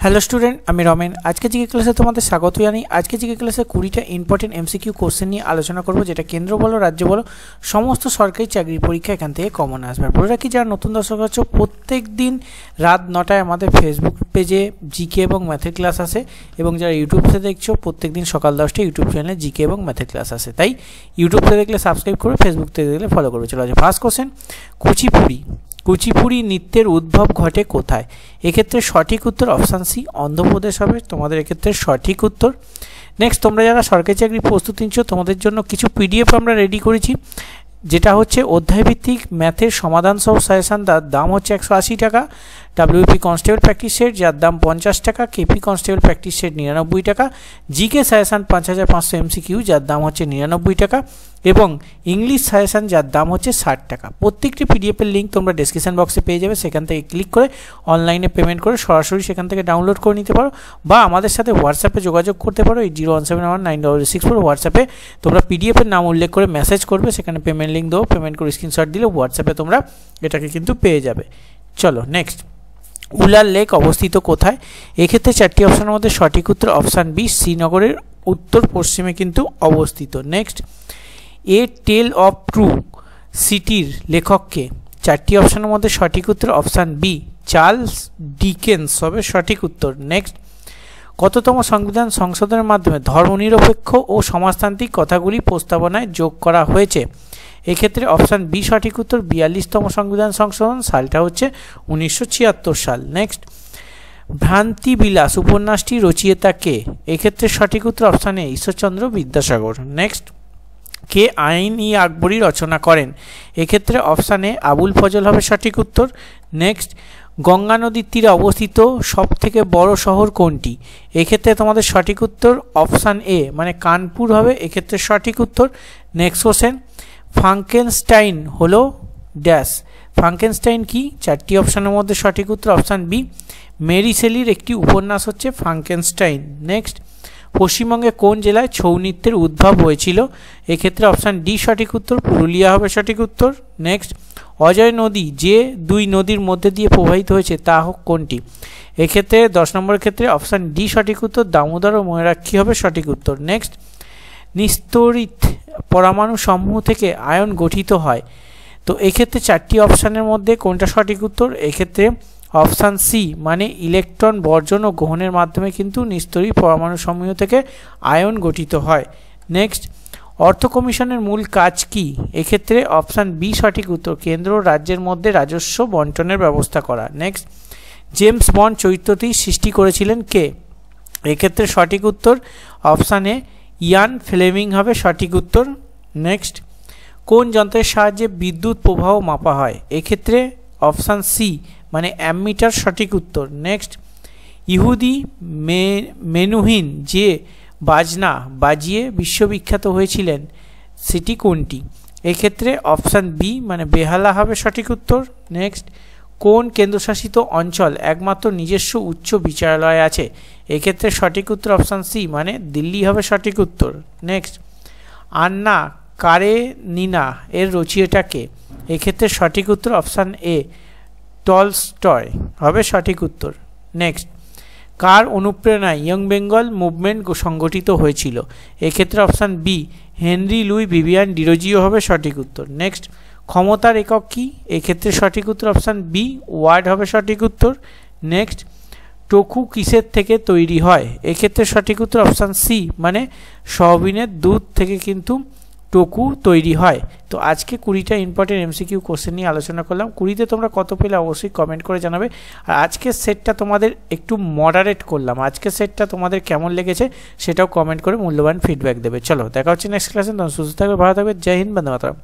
Hello student, আমি রমেন। আজকে GK ক্লাসে তোমাদের স্বাগত জানাই। আজকে জিকে ক্লাসে 20টা ইম্পর্টেন্ট এমসিকিউ কোশ্চেন নিয়ে আলোচনা করব, যেটা কেন্দ্র বলো রাজ্য বলো সমস্ত সরকারি চাকরির পরীক্ষা এখান থেকে কমন আসবে। বলে রাখি, যারা নতুন দর্শক আছো, প্রত্যেক দিন রাত 9টায় আমাদের ফেসবুক পেজে জিকে এবং ম্যাথের ক্লাস আসে, এবং যারা ইউটিউবতে দেখছো প্রত্যেক দিন সকাল 10টায় ইউটিউব চ্যানেলে জিকে এবং ম্যাথের ক্লাস আসে। তাই ইউটিউবতে দেখলে সাবস্ক্রাইব করবে, ফেসবুকে দেখলে ফলো করবে। চলো, ফার্স্ট কোশ্চেন, কুচিপুড়ি নৃত্যের উদ্ভব ঘটে কোথায়? এক্ষেত্রে সঠিক উত্তর অপশান সি, অন্ধ্রপ্রদেশ হবে তোমাদের এক্ষেত্রে সঠিক উত্তর। নেক্সট, তোমরা যারা সরকারি চাকরি প্রস্তুতি নিচ্ছ, তোমাদের জন্য কিছু পিডিএফ আমরা রেডি করেছি, যেটা হচ্ছে অধ্যায়ভিত্তিক ম্যাথের সমাধান সহ সাজেশান। তার দাম হচ্ছে 180 টাকা। ডাব্লিউপি কনস্টেবল প্র্যাকটিস সেট, যার দাম 50 টাকা। কেপি কনস্টেবল প্র্যাকটিস সেট 99 টাকা। জিকে সাজেশান 5500 এমসিকিউ, যার দাম হচ্ছে 99 টাকা। এবং ইংলিশ সাজেশান, যার দাম হচ্ছে 60 টাকা। প্রত্যেকটি পিডিএফের লিঙ্ক তোমরা ডেসক্রিপশন বক্সে পেয়ে যাবে, সেখান থেকে ক্লিক করে অনলাইনে পেমেন্ট করে সরাসরি সেখান থেকে ডাউনলোড করে নিতে পারো, বা আমাদের সাথে হোয়াটসঅ্যাপে যোগাযোগ করতে পারো। এই 0171966 হোয়াটসঅ্যাপে তোমরা পিডিএফের নাম উল্লেখ করে মেসেজ করবে, সেখানে পেমেন্ট লিঙ্ক দেবো, পেমেন্ট করে স্ক্রিনশট দিলে হোয়াটসঅ্যাপে তোমরা এটাকে কিন্তু পেয়ে যাবে। চলো নেক্সট, উলার লেক অবস্থিত কোথায়? এক্ষেত্রে 4টি অপশানের মধ্যে সঠিক উত্তর অপশান বি, শ্রীনগরের উত্তর পশ্চিমে কিন্তু অবস্থিত। Next, a tale of two সিটির লেখককে? 4টি অপশানের মধ্যে সঠিক উত্তর অপশান বি, চার্লস ডিকেন্স হবে সঠিক উত্তর। নেক্সট, কততম সংবিধান সংশোধনের মাধ্যমে ধর্মনিরপেক্ষ ও সমাজতান্ত্রিক কথাগুলি প্রস্তাবনায় যোগ করা হয়েছে? এক্ষেত্রে অপশান বি সঠিক উত্তর, 42তম সংবিধান সংশোধন, সালটা হচ্ছে 1976 সাল। নেক্সট, ভ্রান্তিবিলাস উপন্যাসটি রচয়িতা কে? এক্ষেত্রে সঠিক উত্তর option A, Ishwarchandra Vidyasagar. Next, কে আইন-ই আকবরী রচনা করেন? এক্ষেত্রে অপশান এ, আবুল ফজল হবে সঠিক উত্তর। নেক্সট, গঙ্গা নদীর তীরে অবস্থিত সবথেকে বড় শহর কোনটি? এক্ষেত্রে তোমাদের সঠিক উত্তর অপশান এ, মানে কানপুর হবে এক্ষেত্রে সঠিক উত্তর। নেক্সট কোশ্চেন, ফ্রাঙ্কেনস্টাইন হলো ড্যাশ? ফ্রাঙ্কেনস্টাইন কি? 4টি অপশানের মধ্যে সঠিক উত্তর অপশান বি, মেরি শেলির একটি উপন্যাস হচ্ছে ফ্রাঙ্কেনস্টাইন। নেক্সট, পশ্চিমবঙ্গে কোন জেলায় ছৌ নৃত্যের উদ্ভব হয়েছিল? এক্ষেত্রে অপশান ডি সঠিক উত্তর, পুরুলিয়া হবে সঠিক উত্তর। নেক্সট, অজয় নদী যে 2 নদীর মধ্যে দিয়ে প্রবাহিত হয়েছে তা কোনটি? এক্ষেত্রে 10 নম্বরের ক্ষেত্রে অপশান ডি সঠিক উত্তর, দামোদর ও ময়ূরাক্ষী হবে সঠিক উত্তর। নেক্সট, নিস্তরিত পরমাণু সমূহ থেকে আয়ন গঠিত হয়, তো এক্ষেত্রে 4টি অপশানের মধ্যে কোনটা সঠিক উত্তর? এক্ষেত্রে অপশান সি, মানে ইলেকট্রন বর্জন ও গ্রহণের মাধ্যমে কিন্তু নিস্তরী পরমাণু সমূহ থেকে আয়ন গঠিত হয়। নেক্সট, অর্থ কমিশনের মূল কাজ কি? এক্ষেত্রে অপশান বি সঠিক উত্তর, কেন্দ্র ও রাজ্যের মধ্যে রাজস্ব বন্টনের ব্যবস্থা করা। নেক্সট, জেমস বন্ড চরিত্রটি সৃষ্টি করেছিলেন কে? এক্ষেত্রে সঠিক উত্তর অপশান এ, ইয়ান ফ্লেমিং হবে সঠিক উত্তর। নেক্সট, কোন যন্ত্রের সাহায্যে বিদ্যুৎ প্রবাহ মাপা হয়? এক্ষেত্রে অপশান সি, মানে অ্যামমিটার সঠিক উত্তর। নেক্সট, ইহুদি মেনুহিন যে বাজনা বাজিয়ে বিশ্ববিখ্যাত হয়েছিলেন সেটি কোনটি? এক্ষেত্রে অপশান বি, মানে বেহালা হবে সঠিক উত্তর। নেক্সট, কোন কেন্দ্রশাসিত অঞ্চল একমাত্র নিজস্ব উচ্চ বিচারালয় আছে? এক্ষেত্রে সঠিক উত্তর অপশান সি, মানে দিল্লি হবে সঠিক উত্তর। নেক্সট, আন্না কারেনিনা এর রচয়িতা কে? এক্ষেত্রে সঠিক উত্তর অপশান এ, টলস্টয় হবে সঠিক উত্তর। নেক্সট, কার অনুপ্রেরণায় ইয়ং বেঙ্গল মুভমেন্ট সংগঠিত হয়েছিল? এক্ষেত্রে option B, Henry Louis Vivian Derozio হবে সঠিক উত্তর। নেক্সট, ক্ষমতার একক কি? এক্ষেত্রে সঠিক উত্তর অপশান বি, ওয়ার্ড হবে সঠিক উত্তর। নেক্সট, টোফু কিসের থেকে তৈরি হয়? এক্ষেত্রে সঠিক উত্তর অপশান সি, মানে সয়াবিনের দুধ থেকে কিন্তু টোফু তৈরি হয়। তো আজকে 20টা ইম্পর্টেন্ট এমসিকিউ কোশ্চেন নিয়ে আলোচনা করলাম। 20তে তোমরা কত পেলে অবশ্যই কমেন্ট করে জানাবে। আর আজকের সেটটা তোমাদের একটু মডারেট করলাম, আজকের সেটটা তোমাদের কেমন লেগেছে সেটাও কমেন্ট করে মূল্যবান ফিডব্যাক দেবে। চলো দেখা হচ্ছে নেক্সট ক্লাসে, তখন সুস্থ থাকবে, ভালো থাকবে। জয় হিন্দ, বন্দে মাতরম।